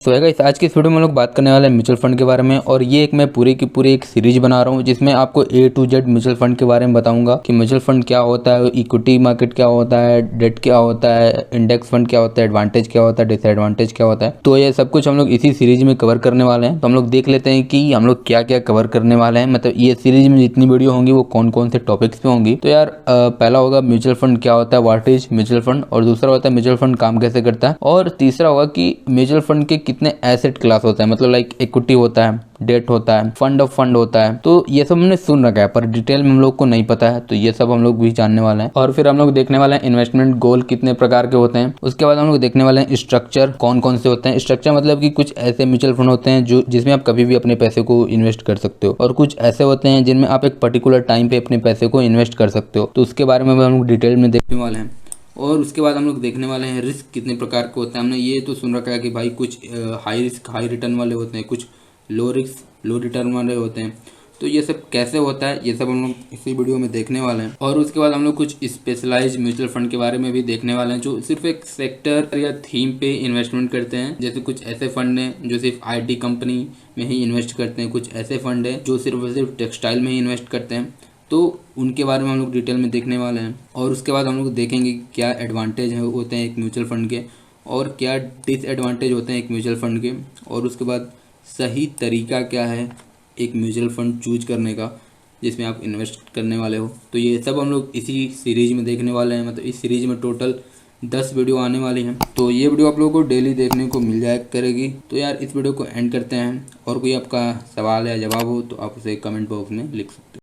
तो है गाइस, आज की इस वीडियो में हम लोग बात करने वाले हैं म्यूचुअल फंड के बारे में। और ये मैं पूरी की पूरी एक सीरीज बना रहा हूँ जिसमें आपको A to Z mutual fund के बारे में बताऊंगा कि म्यूचुअल फंड क्या होता है, इक्विटी मार्केट क्या होता है, डेट क्या होता है, इंडेक्स फंड क्या होता है, एडवांटेज क्या होता है, डिसएडवांटेज क्या होता है। तो ये सब कुछ हम लोग इसी सीरीज में कवर करने वाले हैं। तो हम लोग देख लेते हैं कि हम लोग क्या क्या कवर करने वाले हैं, मतलब ये सीरीज में जितनी वीडियो होंगी वो कौन कौन से टॉपिक्स पे होंगी। तो यार पहला होगा म्यूचुअल फंड क्या होता है, व्हाट इज म्यूचुअल फंड, और दूसरा होता है म्यूचुअल फंड काम कैसे करता है, और तीसरा होगा कि म्यूचुअल फंड के कितने एसेट क्लास होता है, मतलब लाइक इक्विटी होता है, डेट होता है, फंड ऑफ फंड होता है। तो ये सब हमने सुन रखा है पर डिटेल में हम लोग को नहीं पता है, तो ये सब हम लोग भी जानने वाले हैं। और फिर हम लोग देखने वाले हैं इन्वेस्टमेंट गोल कितने प्रकार के होते हैं। उसके बाद हम लोग देखने वाले हैं स्ट्रक्चर कौन कौन से होते हैं। स्ट्रक्चर मतलब कि कुछ ऐसे म्यूचुअल फंड होते हैं जो जिसमें आप कभी भी अपने पैसे को इन्वेस्ट कर सकते हो, और कुछ ऐसे होते हैं जिनमें आप एक पर्टिकुलर टाइम पे अपने पैसे को इन्वेस्ट कर सकते हो। तो उसके बारे में भी हम लोग डिटेल में देखने वाले हैं। और उसके बाद हम लोग देखने वाले हैं रिस्क कितने प्रकार के होते हैं। हमने ये तो सुन रखा है कि भाई कुछ हाई रिस्क हाई रिटर्न वाले होते हैं, कुछ लो रिस्क लो रिटर्न वाले होते हैं। तो ये सब कैसे होता है ये सब हम लोग इसी वीडियो में देखने वाले हैं। और उसके बाद हम लोग कुछ स्पेशलाइज्ड म्यूचुअल फंड के बारे में भी देखने वाले हैं जो सिर्फ एक सेक्टर या थीम पे इन्वेस्टमेंट करते हैं। जैसे कुछ ऐसे फंड हैं जो सिर्फ IT कंपनी में ही इन्वेस्ट करते हैं, कुछ ऐसे फंड हैं जो सिर्फ टेक्सटाइल में ही इन्वेस्ट करते हैं। तो उनके बारे में हम लोग डिटेल में देखने वाले हैं। और उसके बाद हम लोग देखेंगे क्या एडवांटेज है होते हैं एक म्यूचुअल फंड के, और क्या डिसएडवांटेज होते हैं एक म्यूचुअल फंड के, और उसके बाद सही तरीका क्या है एक म्यूचुअल फंड चूज करने का जिसमें आप इन्वेस्ट करने वाले हो। तो ये सब हम लोग इसी सीरीज में देखने वाले हैं। मतलब इस सीरीज में टोटल 10 वीडियो आने वाली हैं। तो ये वीडियो आप लोगों को डेली देखने को मिल जाया करेगी। तो यार इस वीडियो को एंड करते हैं, और कोई आपका सवाल या जवाब हो तो आप उसे कमेंट बॉक्स में लिख सकते हो।